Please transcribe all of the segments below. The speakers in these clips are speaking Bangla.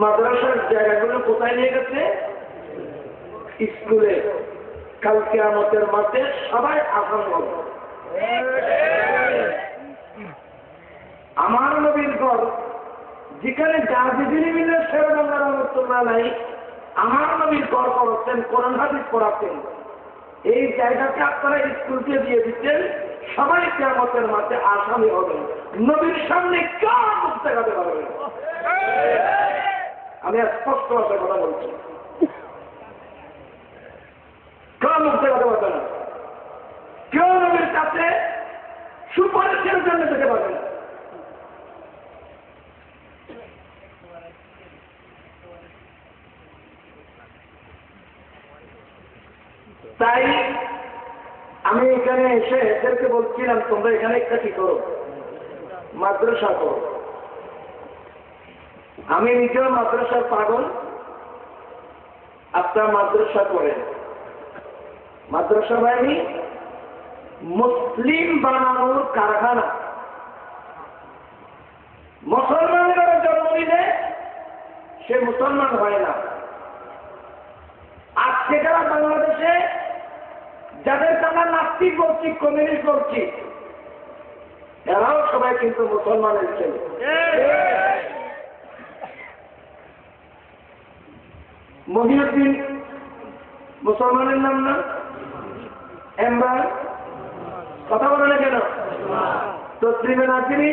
মাদ্রাসার জায়গাগুলো কোথায় নিয়ে গেছে? স্কুলে। কাল কিয়ামতের মাঠে সবাই আসামি হবে। আমার নবীর ঘর যেখানে জাহাজী মিলে শেরবাংলার রহমতুল্লাহ নাই, আমার নবীর ঘর করছেন, কোরআন হাদিস পড়াচ্ছেন। এই জায়গাকে আপনারা স্কুলকে দিয়ে দিচ্ছেন, সবাই কিয়ামতের মাঠে আসামি হবেন। নবীর সামনে কেউ মুখ দেখাতে পারবে না। আমি স্পষ্ট ভাষায় কথা বলছি, কেউ মুখ দেখাতে পারবে না, কেউ নবীর কাছে সুপারিশের জন্য যেতে পারবে না। তাই আমি এখানে এসে এদেরকে বলছিলাম, তোমরা এখানে একটা কি করো, মাদ্রাসা করো। আমি নিজেও মাদ্রাসার পাগল, আপনার মাদ্রাসা করেন। মাদ্রাসা বাহিনী মুসলিম বানানোর কারখানা। মুসলমানেরা জন্ম নিলে সে মুসলমান হয় না। আজকে যারা বাংলাদেশে যাদেরকে আমরা নাস্তিক বলছি, কমিউনিস্ট বলছি, এরাও সবাই কিন্তু মুসলমানের ছেলে। মহিউদ্দিন মুসলমানের নাম না? এমরান কথা বলে না কেন? তসলিমে নাসিরি,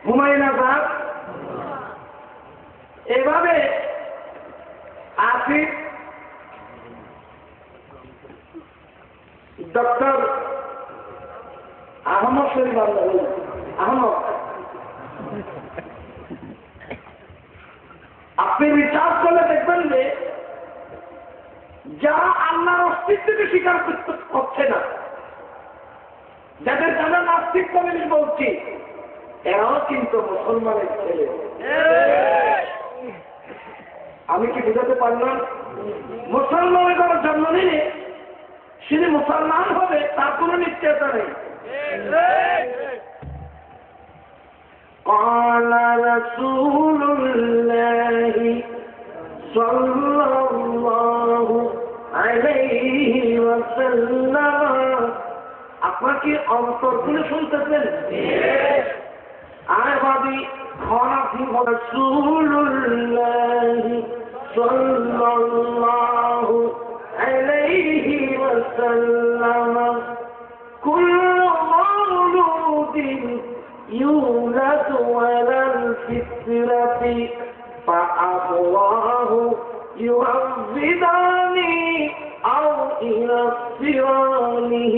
হুমায়ুন আজাদ, এভাবে আসিফ, ডক্টর আহমদ শরীফ, আহমদ। আপনি রিসার্চ করলে দেখবেন যে যারা আল্লাহর অস্তিত্বকে স্বীকার করছে না, যাদের যারা নাস্তিক কমিউনিস্ট বলছি, এরাও কিন্তু মুসলমানের ছেলে। আমি কি বুঝাতে পারলাম? মুসলমানের ঘরে জন্ম নিলে সে মুসলমান হবে তার কোন নিশ্চয়তা নেই। قال رسول الله صلى الله عليه وسلم। আপনাকে অন্তর খুলে শুনতেছেন? আর ভাবি رسول الله صلى الله عليه وسلم كل مولود يولد على الفطرة فأبواه يهودانه أو ينصرانه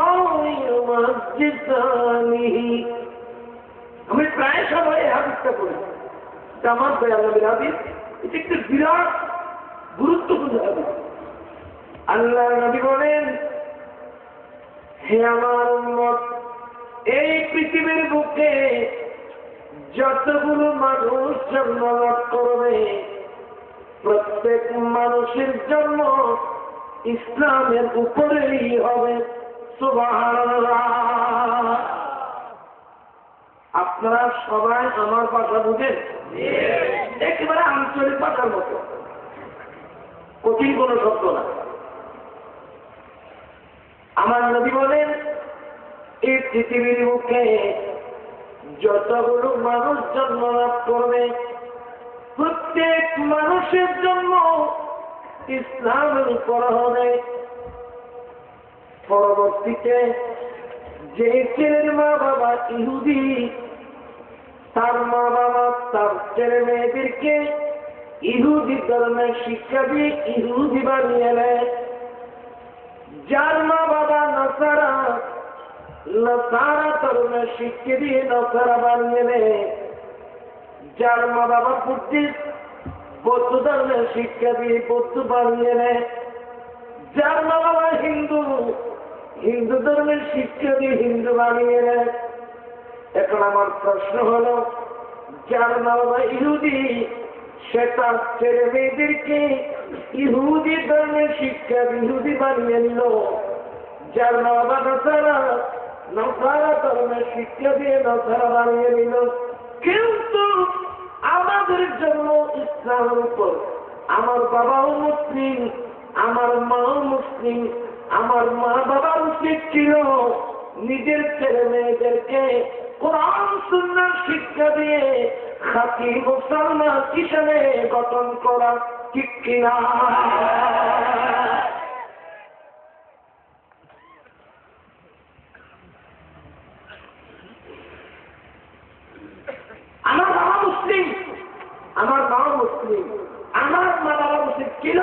أو يمجسانه। আমি প্রায় সময় এই হাদিসটা বলি, আমার দয়ালনবীর হাদিস। এটা একটা বিরাট গুরুত্বপূর্ণ হাদিস। আল্লাহ নবী বলেন, হে আমার উম্মত, এই পৃথিবীর বুকে যতগুলো মানুষ জন্মলাভ করবে, প্রত্যেক মানুষের জন্ম ইসলামের উপরেই হবে। সুবহানাল্লাহ। আপনারা সবাই আমার ভাষা বুঝেন? একেবারে আঞ্চলিক ভাষার মতো, কঠিন কোন শব্দ না। আমার নবী বলেন, এই পৃথিবীর মুখে যতগুলো মানুষ জন্মলাভ করবে, প্রত্যেক মানুষের জন্য ইসলামের উপর হবে। পরবর্তীতে যে ছেলের মা বাবা ইহুদি, তার মা বাবা তার ছেলে মেয়েদেরকে ইহুদি ধর্মের শিক্ষা দিয়ে ইহুদি বানিয়ে নেয়। যার মা বাবা নাসারা, নাসারা ধর্মের শিক্ষা দিয়ে নাসারা বানিয়ে নেয়। যার মা বাবা বুদ্ধিস্ট, বৌদ্ধ ধর্মের শিক্ষা দিয়ে বৌদ্ধ বানিয়ে নেয়। যার মা বাবা হিন্দু, হিন্দু ধর্মের শিক্ষা দিয়ে হিন্দু বানিয়ে নেয়। এখন আমার প্রশ্ন হলো, যার মা বাবা ইহুদি, সে তার ছেলে মেয়েদেরকে ইহুদি ধর্মের শিক্ষা ইহুদি বানিয়ে নিল। যার মা বাবা নাসারা, নাসারা ধর্মের শিক্ষা দিয়ে নাসারা বানিয়ে নিল। কিন্তু ইসলামের উপর। আমার বাবাও মুসলিম, আমার মাও মুসলিম। আমার মা বাবার উচিত ছিল নিজের ছেলে মেয়েদেরকে কোরআন সুন্নাহ শিক্ষা দিয়ে খাঁটি মুসলমান হিসেবে গঠন করা, ঠিক কিনা? আমার বাবা মুসলিম, আমার মাও মুসলিম। আমার মা বাবা উচিত ছিল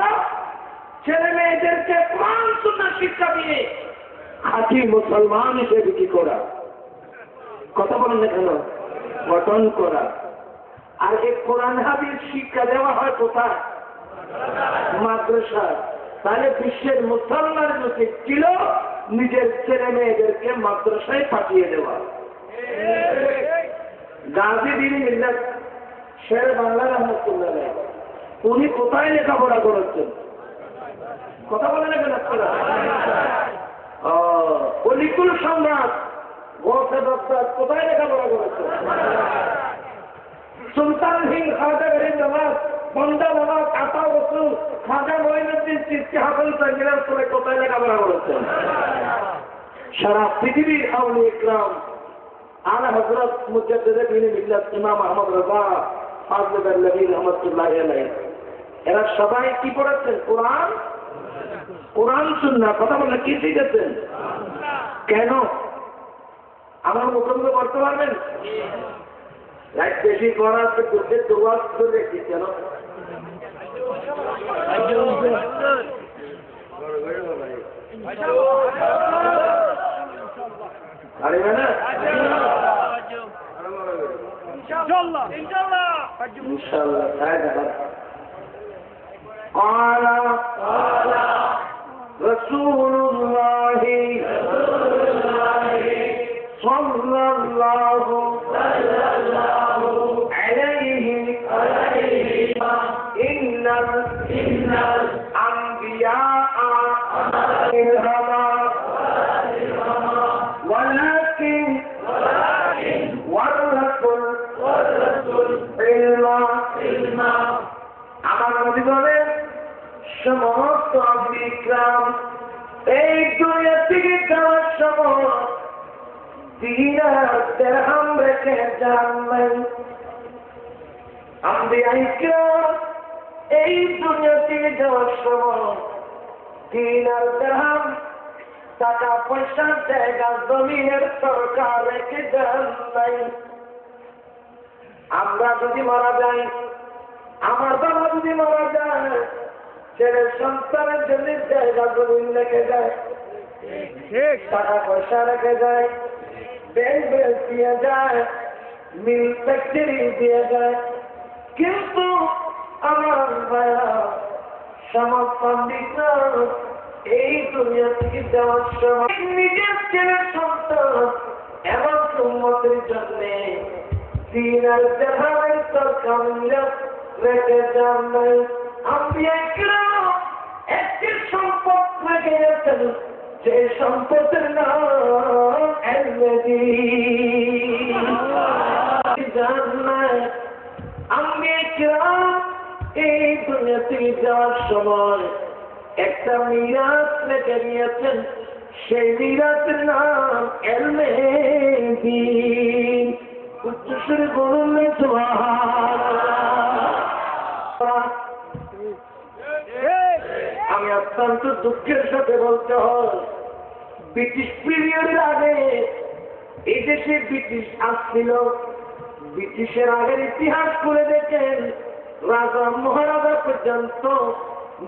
ছেলে মেয়েদেরকে কোরআন সুন্নাহ শিক্ষা দিয়ে খাঁটি মুসলমান হিসেবে কি করা, কথা বলেন না কেন, গঠন করা। আর এই কোরআন হাদিস শিক্ষা দেওয়া হয় কোথায়? মাদ্রাসা। তাহলে বিশ্বের মুসলমানের উচিত ছিল নিজের ছেলে মেয়েদেরকে মাদ্রাসায় পাঠিয়ে দেওয়া। গাজী দিন মিল্লাত শের বাংলা রহমতুল্লাহ উনি কোথায় লেখাপড়া করেছেন, কথা বলে না কেন আপনারা? অলিকুল সম্রাট কোথায় লেখাপড়া করেছেন? সুলতান হিন্দ খাজা গরিব নওয়াজ বন্দা নওয়াজ আতা রসুল খাজা মঈনুদ্দিন চিশতি হাসান সাঙ্গিলার করে কোথায় লেখাপড়া করেছেন? সারা পৃথিবীর আউলিয়া ইকরাম আলা হযরত মুজাদ্দিদ দ্বীন মিল্লাত ইমাম আহমদ রাজা ফাজল বেরলভী রহমাতুল্লাহি আলাইহি, এরা সবাই কি পড়েছেন? কোরআন, কোরআন সুন্নাহ। কথা বলে কি শিখেছেন? কেন? আমার মুখে করতে পারবেন? রাত বেশি করার দুধের দোয়া করে রেখেছি কেন? পারবে না? ইনশাআল্লাহ। قال رسول الله صلى الله عليه إن الأنبياء ولكن ورثوا العلم। আমার নবী বলেন সমস্ত বিক্রম এই দুনিয়া থেকে যাওয়ার সময় দিনার দিরহাম রেখে যান নাই। আম্বিয়া ইকরাম এই দুনিয়া থেকে যাওয়ার সময় দিনার দিরহাম টাকা পয়সার জায়গা জমিনের সরকার রেখে যান নাই। আমরা যদি মারা যাই, আমার বাবা যদি মারা যায়, ছেলে সন্তানের জন্য জায়গা জমিন রেখে যায়, টাকা পয়সা রেখে যায়, ব্যাংক ব্যাংক দিয়ে যায়, মিল ফ্যাক্টরি দিয়ে যায়। কিন্তু আমার ভাইয়া সমস্ত এই দুনিয়া থেকে যাওয়ার সময় নিজের ছেলে সন্তান এবং উম্মতের জন্য দিনার দিরহামের সরকার রেখে যান নাই। আম্বিয়া ইকরাম একটি সম্পদ রেখে গেছেন, যে সম্পদের নাম ইলমে দ্বীন। জান নাই আম্বিয়া ইকরাম এই দুনিয়া থেকে যাওয়ার সময় একটা মিরাস রেখে নিয়েছেন, সেই মিরাসের নাম ইলমে দ্বীন। উচ্চস্বরে বলুন সুবহানাল্লাহ। আমি অত্যন্ত দুঃখের সাথে বলতে হয়, ব্রিটিশ পিরিয়ডের আগে এই দেশে ব্রিটিশ আসছিল। ব্রিটিশের আগের ইতিহাস করে দেখেন, রাজা মহারাজা পর্যন্ত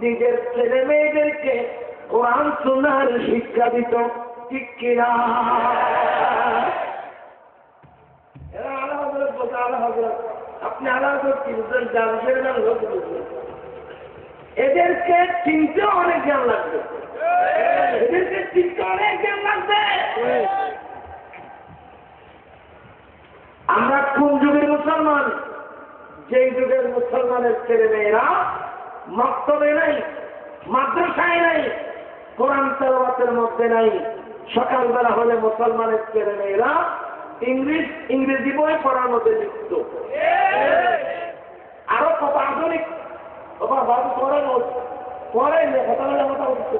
নিজের ছেলে মেয়েদেরকে কোরআন সুন্নাহর শিক্ষা দিত, ঠিক কিনা? আপনি আলাদা কি বুঝলেন? জানবেন না, লোক বুঝলেন। এদেরকে চিনতে অনেক জ্ঞান লাগবে, এদেরকে চিনতে অনেক জ্ঞান লাগবে। আমরা কোন যুগের মুসলমান? যেই যুগের মুসলমানের ছেলে মেয়েরা মক্তবে নাই, মাদ্রাসায় নাই, কোরআন তেলাওয়াতের মধ্যে নাই। সকালবেলা হলে মুসলমানের ছেলে মেয়েরা ইংরেজি বই পড়ার মধ্যে লিখত। আরো কত পরে কথা বলে কথা বলতে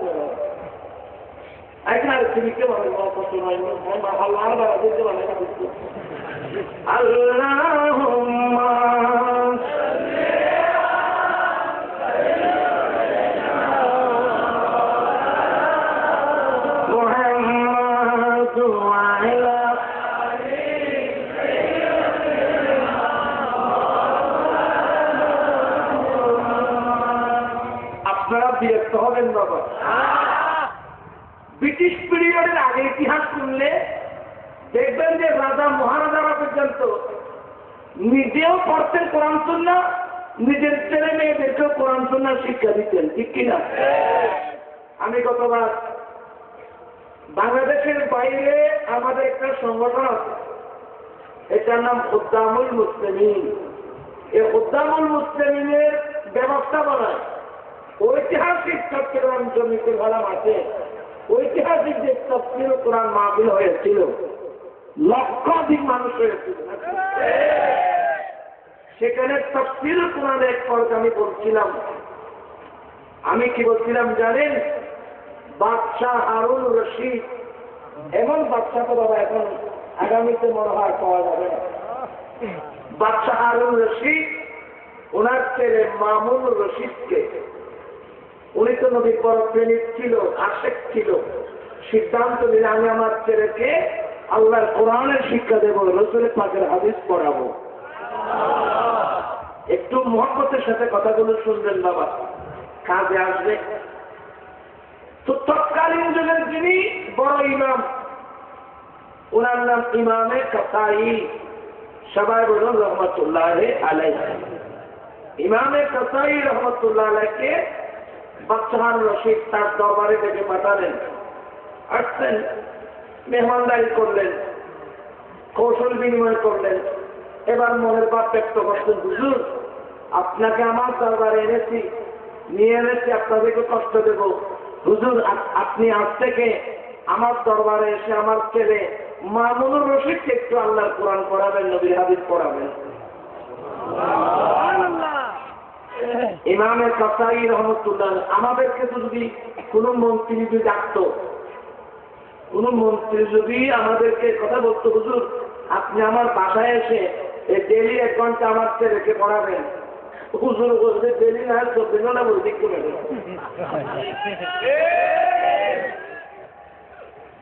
এখন আর তুমি বলে কষ্ট নয় আল্লাহ বলতে বলে আল্লাহুম্মা বিরক্ত হবেন বাবা। ব্রিটিশ পিরিয়ডের আগে ইতিহাস শুনলে দেখবেন যে রাজা মহারাজারা পর্যন্ত নিজেও পড়তেন কোরআন সুন্নাহ, নিজের ছেলে মেয়েদেরকেও কোরআন সুন্নাহ শিক্ষা দিতেন, ঠিক কিনা? আমি গতবার বাংলাদেশের বাইরে আমাদের একটা সংগঠন আছে, এটার নাম খুদ্দামুল মুসলিমিন। এই খুদ্দামুল মুসলিমিনের ব্যবস্থাপনায় ঐতিহাসিক চট্টগ্রাম জমিতে ভাড়া মাঠে ঐতিহাসিক যে তাফসীর কোরআন মাহফিল হয়েছিল, লক্ষাধিক মানুষ হয়েছিল। সেখানে তাফসীর কোরআনের এক পর্ব আমি বলছিলাম, আমি কি বলছিলাম জানেন? বাদশাহ হারুন রশিদ, এমন বাদশাহ তো বাবা এখন আগামীতে মনে হয় পাওয়া যাবে না। বাদশাহ হারুন রশিদ ওনার ছেলে মামুন রশিদকে, উনি তো নবীর বড় প্রেমিক ছিল, আশেক ছিল, সিদ্ধান্ত নিলে আমি আমার ছেলেকে আল্লাহর কোরআনের শিক্ষা দেব, রাসূলের পাকের হাদিস পড়াবো। একটু মহব্বতের সাথে কথাগুলো শুনবেন বাবা, কাজে আসবে। তো তৎকালীন যুগের যিনি বড় ইমাম, ওনার নাম ইমামে কাসাই, সবাই বলুন রহমতুল্লাহ আলাইহি। ইমামে কাসাই রহমতুল্লাহ আলাইহিকে বাদশাহ রশিদ তার দরবারে ডেকে পাঠালেন। আসছেন, মেহমানদারি করলেন, কৌশল বিনিময় করলেন। এবার মনের ভাব ব্যক্ত করতেন, হুজুর আপনাকে আমার দরবারে এনেছি, নিয়ে এনেছি, আপনাদেরকে কষ্ট দেব। হুজুর আপনি আজ থেকে আমার দরবারে এসে আমার ছেলে মামুনুর রশিদকে একটু আল্লাহর কোরআন পড়াবেন, নবীর হাদিস পড়াবেন। ইমামের কাসাই রহমতুল্লাহ, আমাদেরকে যদি কোন মন্ত্রী যদি ডাকতো, কোন মন্ত্রী যদি আমাদেরকে কথা বলতো, হুজুর আপনি আমার বাসায় এসে ডেলি 1 ঘন্টা আমার ছেলেকে পড়াবেন, হুজুর বলতে ডেলি না 24 ঘন্টা বলতে একটু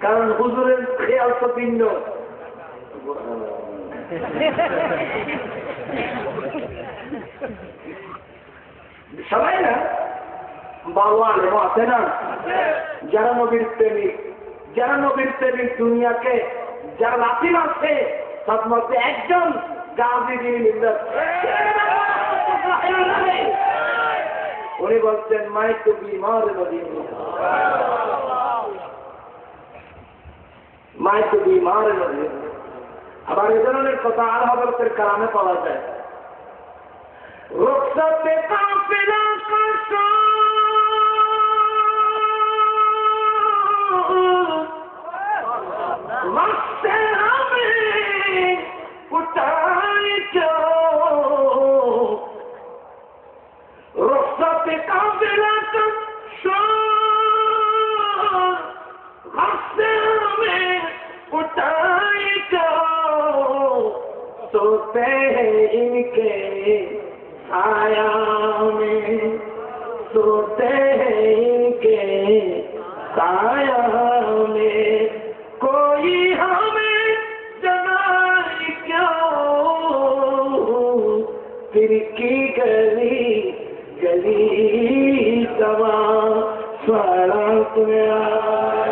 কারণ হুজুরের খেয়াল তো ভিন্ন। সবাই না ভালো আলেম আছে না, যারা নবীর প্রেমিক, যারা নবীর প্রেমিক দুনিয়াকে যারা লাথি মারছে, তার মধ্যে একজন গাজী মিল্লাত, উনি বলছেন মাই তো বিমার মদিনা, মাই তো বিমার মদিনা। আবার এ ধরনের কথা আর হযরতের কালামে পাওয়া যায়। রুখসাতে কাফিলা কাসা রাস্তে আমি উঠাই রুখসাতে কাফিলা কাসা রাস্তে আমি উঠাই सोते हैं इनके छाया में, सोते हैं इनके छाया में, कोई हमें जनाए क्यों, फिर की गली गली सवा सड़क में आए।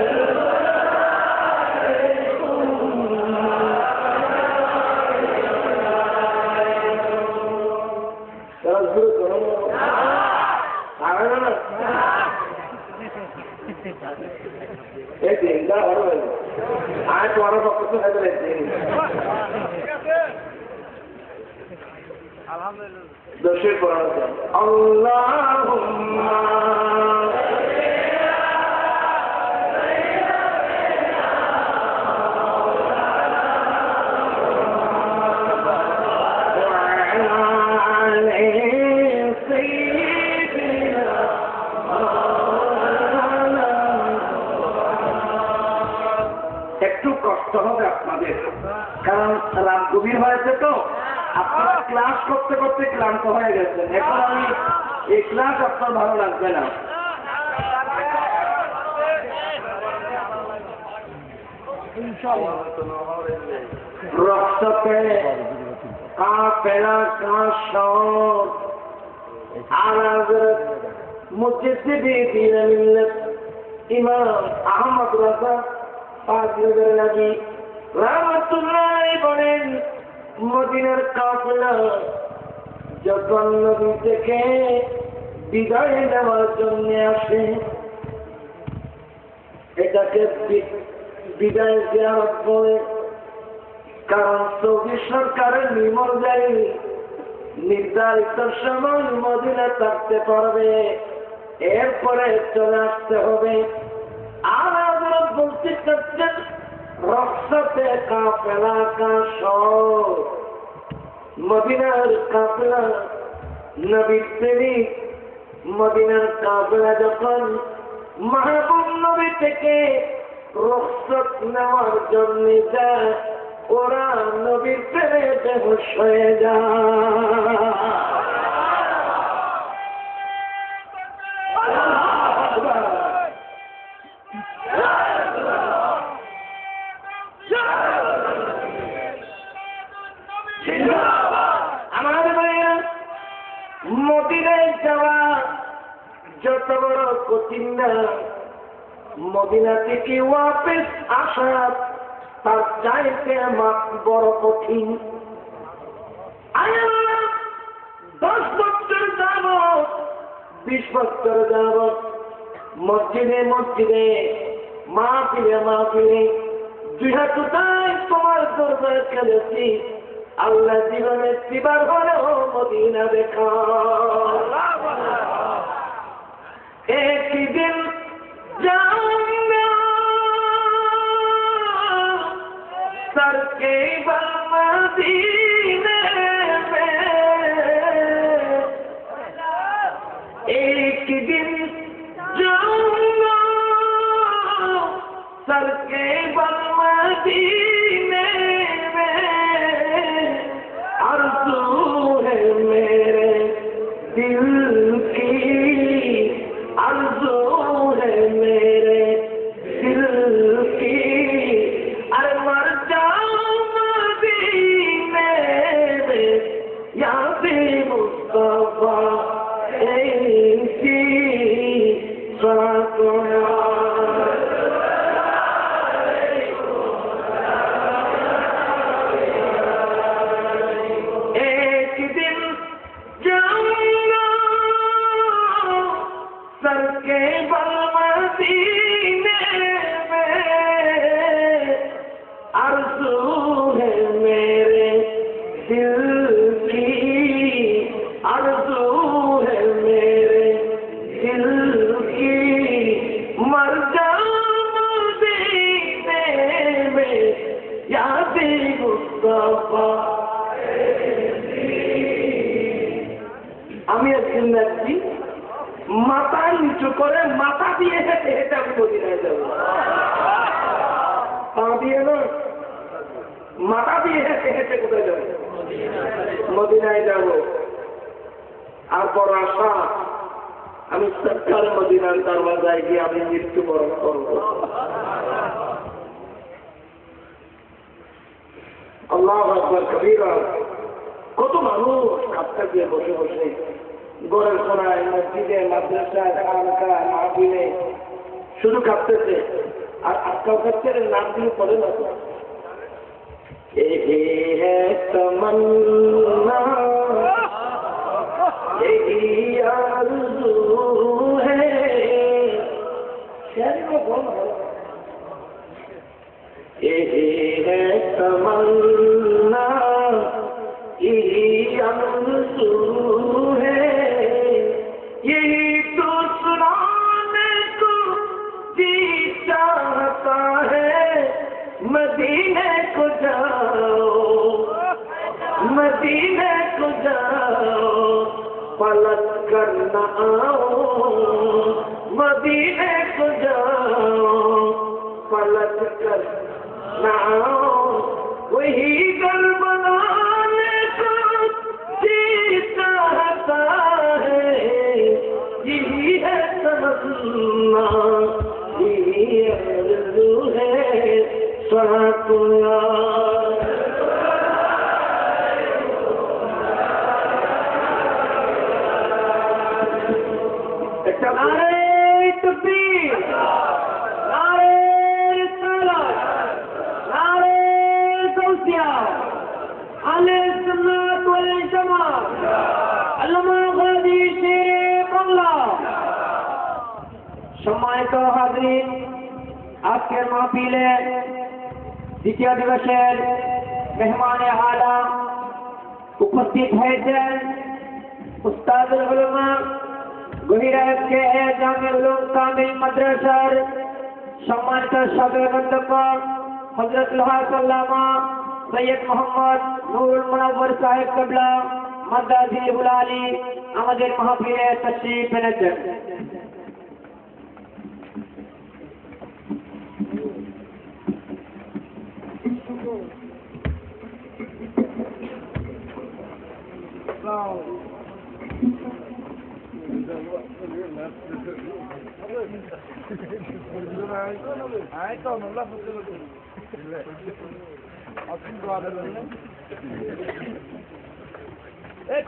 আল্লাহুম্মা سيدنا ক্লাস করতে করতে ক্লান্ত হয়ে গেছেন, এখন আমি এই ক্লাস আপনার ভালো লাগবে না। রক্ততে কাফেলা का शौक आला हज़रत मुजद्दिद दीन मिल्लत इमाम अहमद रज़ा पाकनगर नबी रहमतुल्लाह বলেন মদিনার কাফেলা যখন নবী থেকে বিদায় নেওয়ার জন্য আসে, এটাকে বিদায় জিয়ারত বলে। কারণ সৌদি সরকারের নির্মলজাই নির্ধারিত সময় মদিনা থাকতে পারবে, এরপরে চলে আসতে হবে। আর আমরা বলতে চাচ্ছেন রক্সতে কাফেলা কা শৌক, মদিনার কাফেলা নবীর প্রেমিক মদিনার কাফেলা যখন মাহবুব নবী থেকে রক্সত নেওয়ার জন্য যায়, ওরা নবীর প্রেমে বেহুশ হয়ে যায়। আমার ভাইয়া, মদিনায় যাওয়া যত বড় কঠিন না, মদিনা থেকে ওয়াপস আসা তার চাইতে বড় কঠিন। 10 বছর যাব, 20 বছর যাব, মসজিদে মসজিদে মাহফিলে মাহফিলে 2 হাত উঠায় তোমার দরবারে খেলেছি, আল্লাহ জীবনে 3 বার হলেও মদিনা দেখা। একদিন जाऊंगा सर के बल मदीने में, एक दिन जाऊंगा सर के बल मदीने में, आरज़ू है मेरे दिल की, आरज़ू है मेरे दिल की, अरे मर जाऊं मदीने में, याद मुस्तफा की एक दिन जाऊंगा सर के बल मदीने में, आरज़ू है मेरे दिल की, आरज़ू है मेरे दिल की, मर जाऊं मदीने में, याद मुस्तफा। আমি একদিন দেখছি মাথা নিচু করে মাথা দিয়ে হেঁটে হেঁটে আমি মদিনায় যাবো, পা দিয়ে না, মাথা দিয়ে হেঁটে হেঁটে কোথায় যাবো? মদিনায় যাব। আর বড় আশা আমি সরকার মদিনার দরওয়াজায় গিয়ে আমি মৃত্যুবরণ করব। আল্লাহু আকবার কবীরা। কত মানুষ কাঁদতে গিয়ে বসে বসে ঘরের কোনায় মসজিদে মাদ্রাসায় খানকায় মাহফিলে শুধু কাঁদতেছে, আর আজকাল কাছে নাম দিয়ে পড়ে না। यही है तमन्ना, यही आरज़ू है, यही है तमन्ना, यही आरज़ू है, यही तो सुनाने को जी चाहता है, मदीने को जाओ, मदीने को जाओ, पलट कर न आओ, मदीने को जाओ, पलट कर न आओ, वही घर बनाने को সম্মানিত হাজরিন, আজকের মাহফিলে দ্বিতীয় দিবসের মেহমানে আলাম উপস্থিত হয়েছেন উস্তাদুল উলামা গহিরাতকে জামিউল উলুম কামিল মাদ্রাসার সম্মানিত সদর অধ্যক্ষ হযরতুল আল্লামা সৈয়দ মোহাম্মদ নুরুল মুনাওয়ার সাহেব কিবলা মাদ্দাজিহুল আলী আমাদের মাহফিলে তাশরীফ এনেছেন।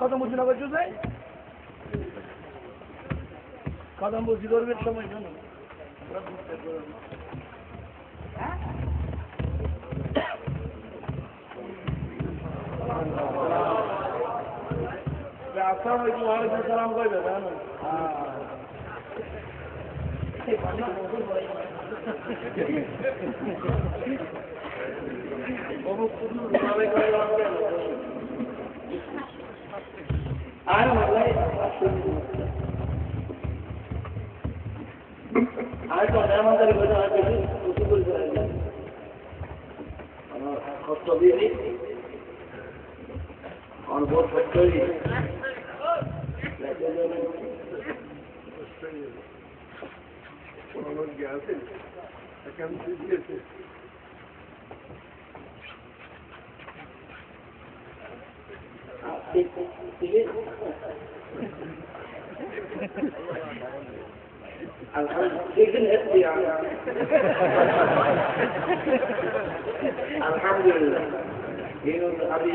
কথা বুঝি না করছো যে কথা বুঝি করবে সময় শোনো আসসালামু আলাইকুম সালাম করবে জানো আর তো আমাদের কথা আছে কিছু বলতে পারি না কষ্ট দিয়ে और बहुत फैक्ट्री alhamdulillah ini abi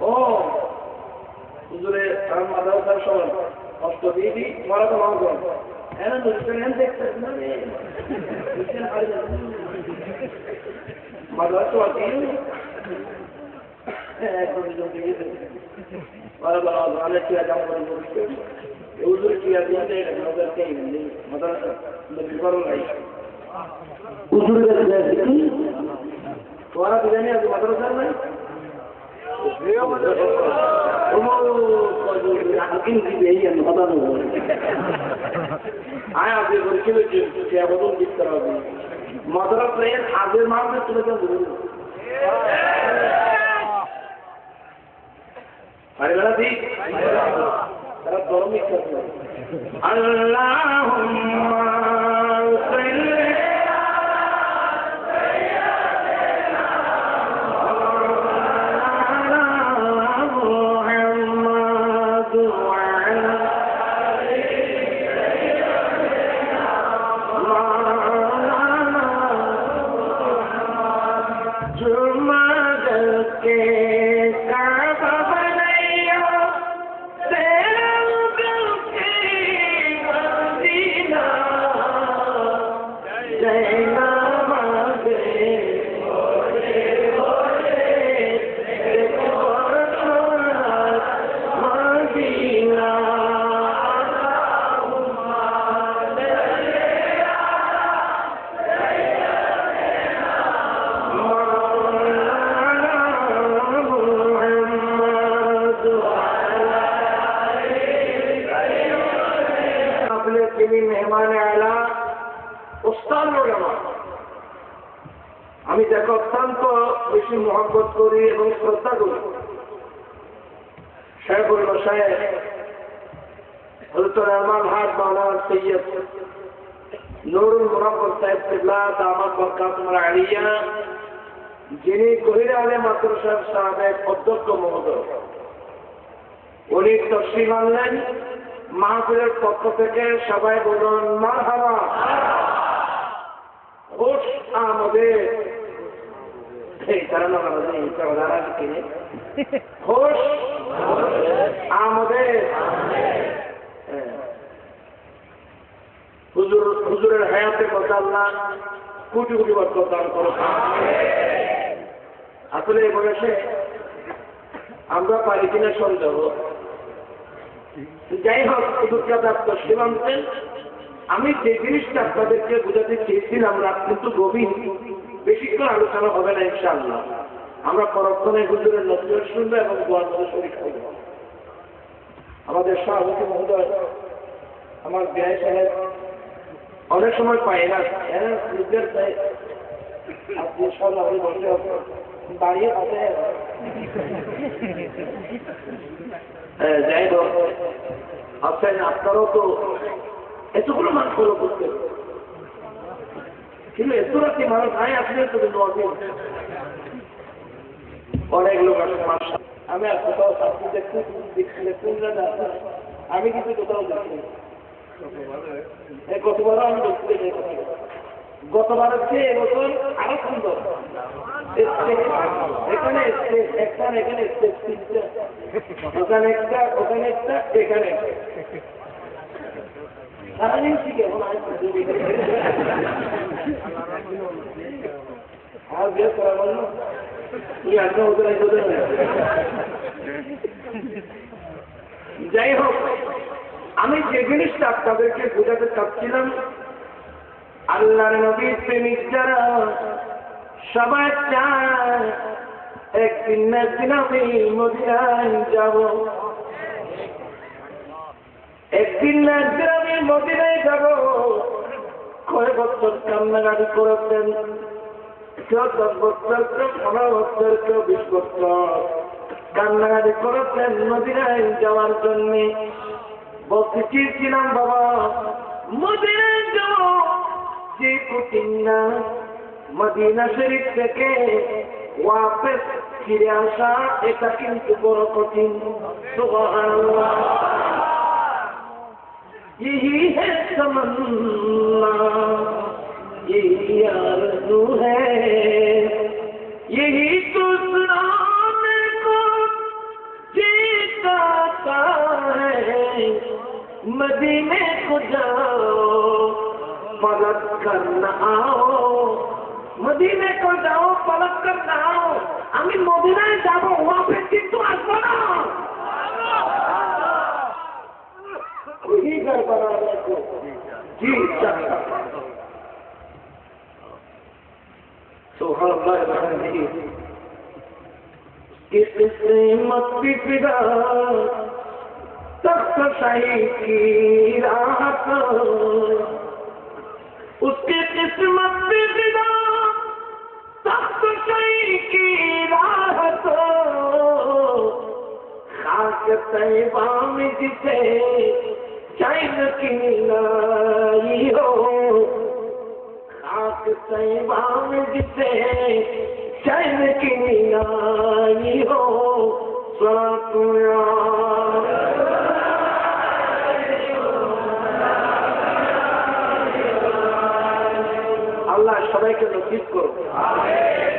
ও হুজুরে আর মাদ্রাসার সবাই কষ্ট দিয়ে দিই মারা তো মাংস এরা দুজন দেখতে মাদ্রাসা আছে ভালো কি আজ আমরা বলছি হুজুর কি আজ মাদ্রাসা মাদ্রাসা বিবরণ নাই হুজুর তোরা জানি আজ মাদ্রাসা নাই মাদ্রাসায় আগের মাসে তুলে পারিবারা ঠিক তারা ধর্ম আমি যাকে অত্যন্ত বেশি মহব্বত করি এবং শ্রদ্ধা করি শেখুল মাশায়েখ হযরত রহমান হাত মাওলানা সৈয়দ নুরুল মুনাওয়ার সাহেব কিবলা দামাত বরকাতুহুল আলিয়া যিনি গহির আলে মাদ্রাসার সাবেক অধ্যক্ষ মহোদয়, উনি তশরিফ আনলেন। মাহফিলের পক্ষ থেকে সবাই বলুন মারহাবা। খুশ আমাদের খুশ আমাদের হুজুরের হায়াতে কথা আল্লাহ কোটি কোটি বরকত দান করো। আসলে এই বয়সে আমরা পারি কিনা সন্দেহ। যাই হোক, তশরিফ আমি যে জিনিসটা আপনাদেরকে বোঝাতে চেয়েছিলাম রাত কিন্তু গভীর, বেশিক্ষণ আলোচনা হবে না ইনশাআল্লাহ। আমরা পরক্ষণে হুজুরের নসিহত শুনবো এবং দোয়ার মধ্যে শরীক হব। আমাদের সভাপতি মহোদয় আমার ব্যয় সাহেব অনেক সময় পাই না, নিজের আপনি সব আপনি বসে দাঁড়িয়ে আছে। যাই হোক, আপনারাও তো এতগুলো মানুষ ফলো করতে, কিন্তু এত রাতে মানুষ নাই আসলে তো অনেক লোক আছে। আমি আর কোথাও আপনি দেখতে আমি কিন্তু কোথাও দেখি গতবারও আমি দেখতে গতবারের চেয়ে এবছর আরো সুন্দর। এখানে এখানে ওখানে একটা ওখানে একটা এখানে সারাদিন শিখে এখন আর বিয়ে করা বললো যাই হোক, আমি যে জিনিসটা আপনাদেরকে বোঝাতে চাচ্ছিলাম, আল্লাহর নবীর প্রেমিক যারা সবাই চায় একদিন না একদিন আমি মদিনায় যাব, একদিন না একদিন আমি মদিনায় যাব। কয়েক বছর কান্নাকাটি করেছেন, কেউ 10 বছর, কেউ 15 বছর, কেউ 20 বছর কান্নাকাটি করেছেন মদিনায় যাওয়ার জন্য। বলতে চেয়েছিলাম বাবা মদিনায় যাব, যে কঠিন না মদিনা শরীফ থেকে ওয়াপস ফিরে আসা, এটা কিন্তু বড় কঠিন। সুবহানাল্লাহ, यही है तमन्ना, यही आरज़ू है, यही तो सुनाने को जी चाहता है। मदीने को जाओ पलट कर न आओ, मदीने को जाओ पलट कर न आओ। আমি মদিনায় যাব, ওয়াপস কিন্তু আসবো না। वही घर बनाने को जी चाहता। सुभान अल्लाह, किससे मत फिदा तख्त शाही की राहत, उसकी किस्मत पे फिदा तख्त शाही की राहत। खाक तैबा में जिसे चैन की लाई हो, खाक तैबा में जिसे चैन की लाई हो। আল্লাহ সবাইকে নসিব করো।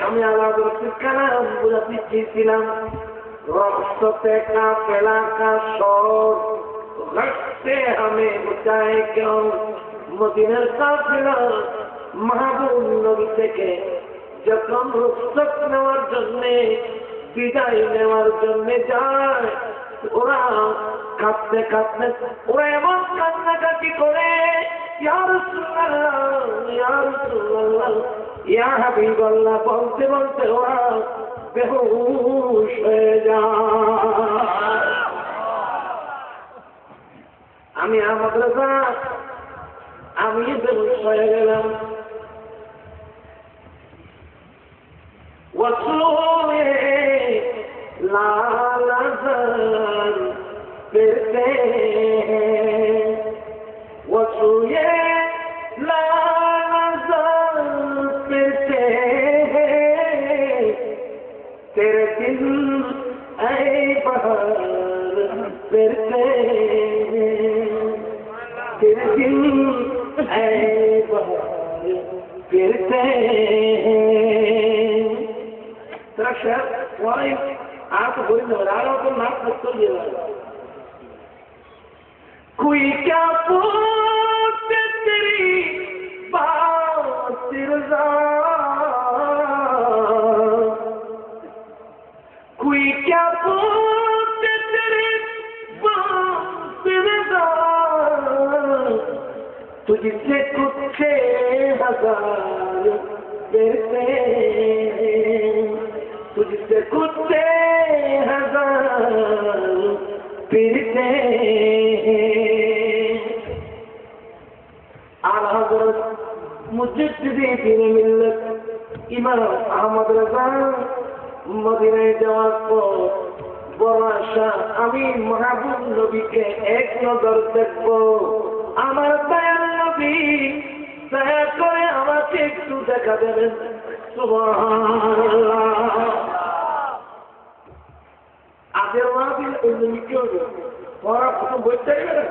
আমি আল্লাহ নসিব কালাম বুঝাতে চেয়েছিলাম, রহমতে का पेला का शोर से हमें बुझाए क्यों। মদিনার কাফেলা মাহবুব নবী থেকে যখন রুখসত নেওয়ার জন্য, বিদায় নেওয়ার জন্য যায়, ওরা কাঁদতে কাঁদতে ওরা এমন কান্নাকাটি করে, ইয়া রাসূলুল্লাহ, ইয়া রাসূলুল্লাহ, ইয়া হাবিবাল্লাহ বলতে বলতে ওরা বেহুশ হয়ে যায়। আমি মাদ্রাসা আমি বেহুশ হয়ে গেলাম। वसूले लाल नजर फिरते हैं, वसूले लाल नजर फिरते हैं, ऐ बहार फिरते हैं। तेरा शहर वही आप बोल रहा हो तो नाक तो ये कोई क्या पूछते तेरी बात रज़ा, कोई क्या पूछते तेरी बात रज़ा, तुझसे कुछ हजार फिरते, तुझसे कुछ हजार फिरते। आला हज़रत मुजद्दिद दीन मिल्लत इमाम আহমদ রাজা মদিনায় যাওয়ার পর বড় আশা, আমি মাহবুব নবীকে এক নজর দেখব। আমার দয়াল নবী দয়া করে আমাকে একটু দেখা দেবেন। সুবহানাল্লাহ। আগের মাহফিল এমনি কি হবে? পড়া প্রথম বইতে গেলে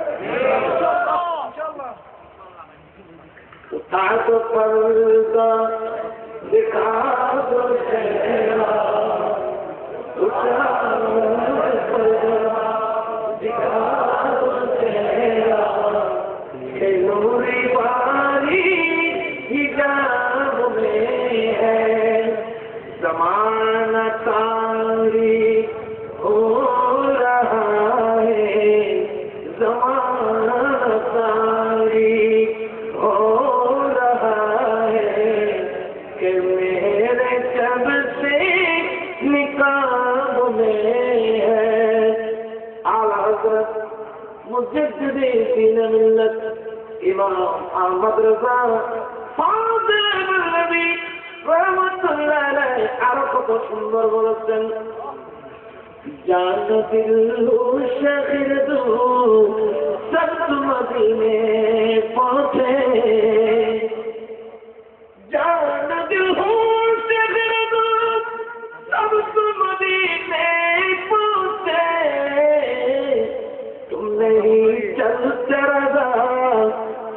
उठा दो पर्दा दिखा दो चेहरा, उठा दो पर्दा दिखा दो चेहरा, के नूरी बारी हिजाब में है, ज़माना तारी हो रहा है, ज़माना तारी हो रहा है, कि मेरे जब से निकाब में है। आला हज़रत मुजद्दिद दीन मिल्लत इमाम আহমদ রাজা ফাজিল নবী রহমাতুল্লাহ আলাইহি আরো কত সুন্দর বলেছেন, जान दिल शहर दो सब मदीने पहुंचे, जान दिल शहर दो सब मदीने पहुंचे, तुम नहीं चलते रजा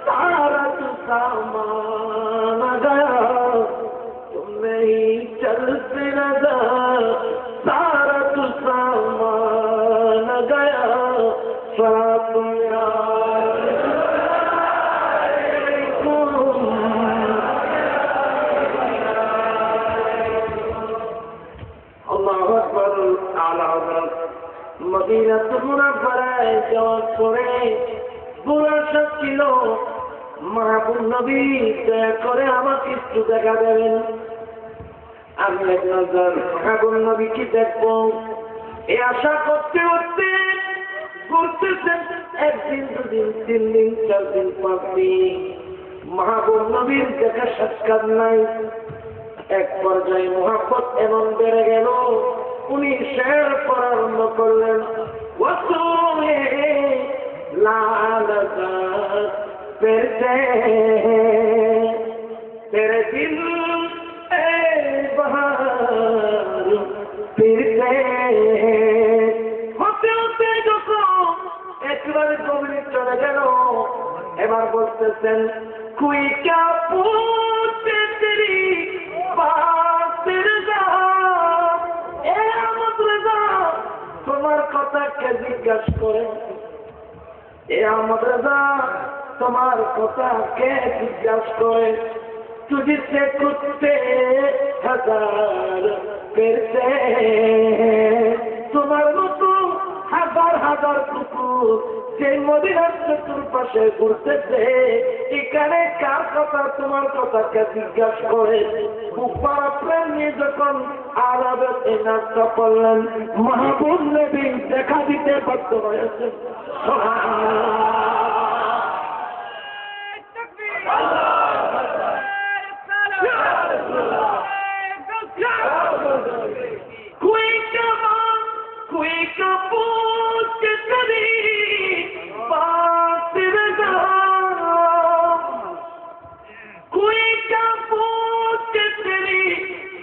सारा सामान गया, तुम नहीं चलते रजा सारा सामान गया, अल्लाहु अकबर। आला हज़रत मदीना मुनव्वराয় যাওয়ার পরে বুড়া ছিল, মাহবুব নবী দয়া করে আমাকে একটু দেখা দেবেন। আমি এক নজর মাহবুব নবীকে দেখবো এই আশা করতে করতে ঘুরতেছেন। একদিন দুদিন তিন দিন চার দিন পাঁচ দিন মাহবুব নবীর দেখা সাক্ষাৎ নাই। এক পর্যায়ে মোহাব্বত এমন বেড়ে গেল, উনি শের পড়া আরম্ভ করলেন, ওয়াসুয়ে লালজা পেতে তেরে দিল এ বহার ফিরতে। হতে হতে যখন একবারে গভীরে চলে গেল, এবার বলতেছেন, কুই ক্যা পুছতে তেরি বাত রজা, এ আহমদ রজা তোমার কথা কে জিজ্ঞাসা করে, এ আহমদ রজা তোমার কথা কে জিজ্ঞাসা করে, तुझसे कुत्ते हजार फिरते, তোমার মতো হাজার হাজার কুকুর যে মদিনার চতুর্পাশে ঘুরতেছে, এখানে কার কথা তোমার কথাকে জিজ্ঞাসা করে। বুকবার প্রেম নিয়ে যখন আরবে এই নাচটা পড়লেন, মাহবুব নবী দেখা দিতে বাধ্য হয়েছে। कोई का पूछ तेरी बात रज़ा, कोई का पूछ तेरी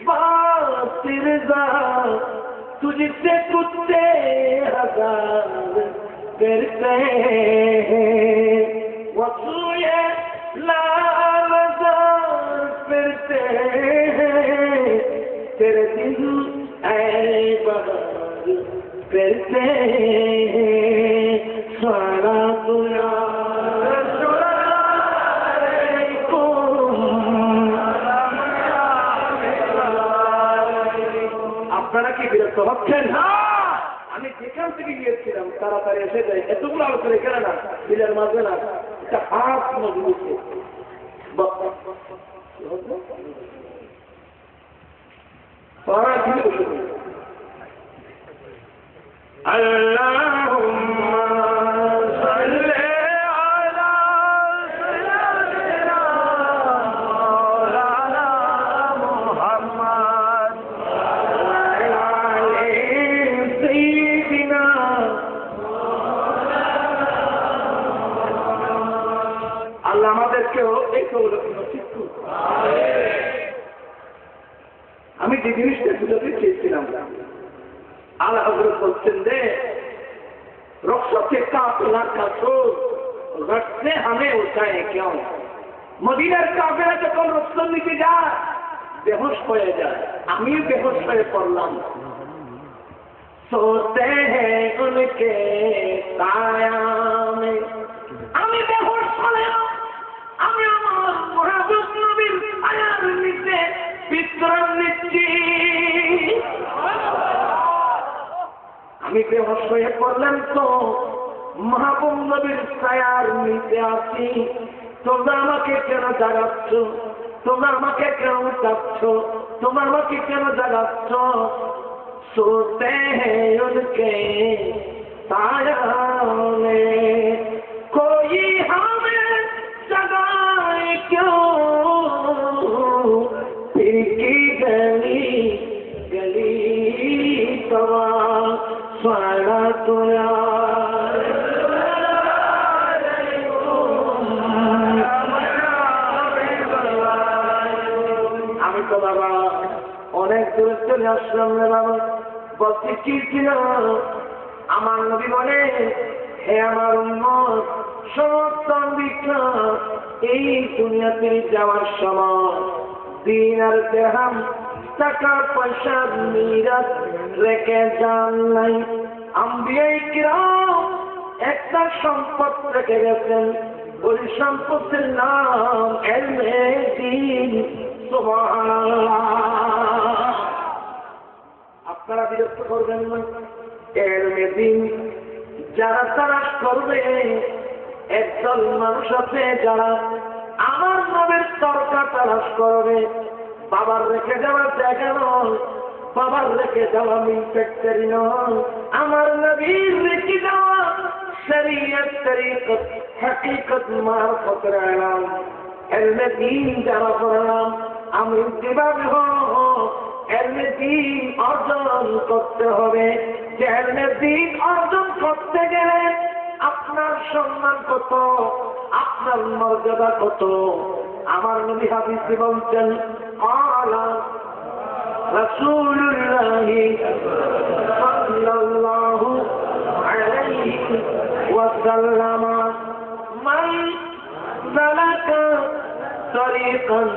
बात रज़ा, तुझसे कुत्ते हजार फिरते हैं, वसूए लाल फिरते हैं तेरे दिल ऐ बहार फिरते हैं सारा दुनिया আপনারা কি বিরক্ত হচ্ছেন? আমি যেখান থেকে গিয়েছিলাম তাড়াতাড়ি এসে যাই, এতগুলো আলোচনা কেন না বিলের মাঝে না একটা হাত মজবুত আল্লাহ আমাদেরকেও এই সৌলভ্য ঠিক করুন। আমি যে জিনিসটা বুঝাতে চেয়েছিলাম, আল্লাহ হযরত বলছেন যে রক্সো के काफिला का शोर रट से हमें उठाए क्यों? মদিনার কাফেলা যখন রক্সর নিতে যায় বেহুশ হয়ে যায়, আমিও বেহুশ হয়ে পড়লাম। सोते हैं उनके साया में আমি বেহুশ হলাম, আমি আমার মুহাম্মদ নবীর ছায়ার নিচে বিশ্রাম নিচ্ছি। আমি বেহুশ হয়ে পড়লাম তো মুহাম্মদ নবীর ছায়ার নিচে আছি, তোমরা আমাকে কেন জাগাচ্ছ? তোমরা আমাকে কেন উঠাচ্ছ? তোমরা আমাকে কেন জাগাচ্ছ? सोते हैं उनके साया में कोई हमें जगाए क्यों? फिर की गली गली सवा सारा तो আমি তো বাবা অনেক দূরে চলে আসলাম রে বাবা। বলতে কি ছিল? আমার নবী বলে, হে আমার উম্মত, সমস্ত অম্বিকা এই দুনিয়াতে যাওয়ার সময় দিন আর দেহাম টাকা পয়সা মিরাজ রেখে যান নাই। আম্বিয়ায়ে কিরাম একটা সম্পদ রেখে গেছেন, ওই সম্পদের নাম ইলমে দ্বীন। সুবহানাল্লাহ। আপনারা বিরক্ত করবেন না। ইলমে দ্বীন যারা তালাশ করবে, একদল মানুষ আছে যারা আমার নবীর তরকা তালাশ করবে। বাবার রেখে যাওয়া জায়গা নয়, বাবার রেখে যাওয়া মিল ফ্যাক্টরি নয়, আমার নবীর রেখে যাওয়া শরীয়ত তরিকত হাকিকত মারফতের ইলম। ইলমে দ্বীন যারা পড়লাম, আমি কিভাবে হোক ইলমে দ্বীন অর্জন করতে হবে। যে ইলমে দ্বীন অর্জন করতে গেলে আপনার সম্মান কত, আপনার মর্যাদা কত। আমার নবী হাদিসে বলছেন, আলা রাসূলুল্লাহ সাল্লাল্লাহু আলাইহি ওয়াসাল্লাম, মান সালাকা তরিকান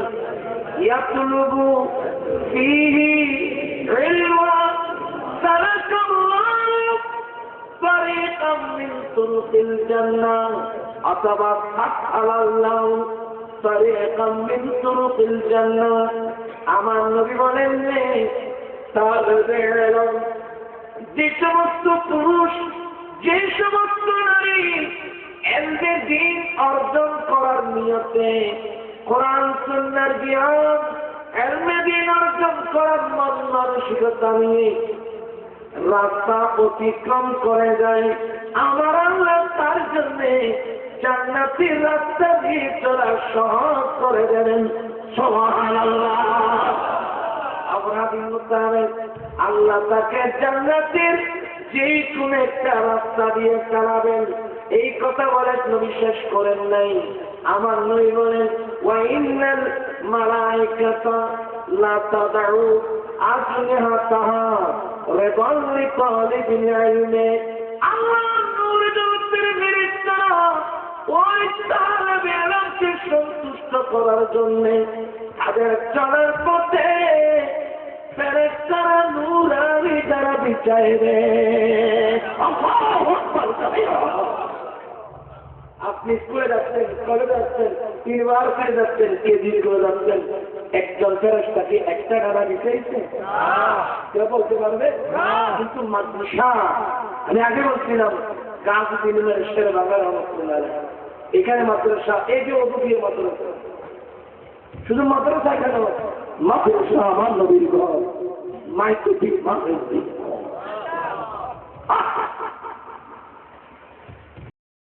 ইয়াতলুবু ফীহি ইলমা সালাকাল্লাহু طريقا من طرق الجنة أتبع على الله طريقا من طرق الجنة। আমার নবী বলেন যে সমস্ত পুরুষ, যে সমস্ত নারী ইলমে দ্বীন অর্জন করার নিয়তে কোরআন সুন্নাহর জ্ঞান ইলমে দ্বীন অর্জন করার মন মানসিকতা নিয়ে রাস্তা অতিক্রম করে যায়, আমার আল্লাহ তার জন্য জান্নাতের রাস্তা দিয়ে চলা সহজ করে দেবেন। সুবহানাল্লাহ। আল্লাহ তাকে জান্নাতের যে কোন একটা রাস্তা দিয়ে চালাবেন, এই কথা বলে নবী শেষ করেন নাই। আমার নবী বলেন, ওয়া ইন্নাল মালাইকাতা লা তাদউ আজনিহাতাহা রিদান লিতালিবিল ইলমি। আল্লাহর নূর জগতের ফেরেশতারা ওই তালেবে ইলমকে সন্তুষ্ট করার জন্য তাদের চলার পথে ফেরেশতারা নূরানি দ্বারা বিছায় দেয়। আল্লাহু আকবার কাবীরা। আপনি স্কুলে যাচ্ছেন, কলেজে যাচ্ছেন, ইউনিভার্সিটি যাচ্ছেন, কেজি করে যাচ্ছেন, একজন ফেরেশতাকে একটা ডানা দিতেইছে কেউ বলতে পারবে? কিন্তু মাদ্রাসা, আমি আগে বলছিলাম গাছ দিনের শেরে বাংলা রহমতুল্লাহ, এখানে মাদ্রাসা, এই যে অবধি মাদ্রাসা, শুধু মাদ্রাসা কেন, মাদ্রাসা আমার নবীর ঘর, মাইক্রোটিক মাদ্রাসা।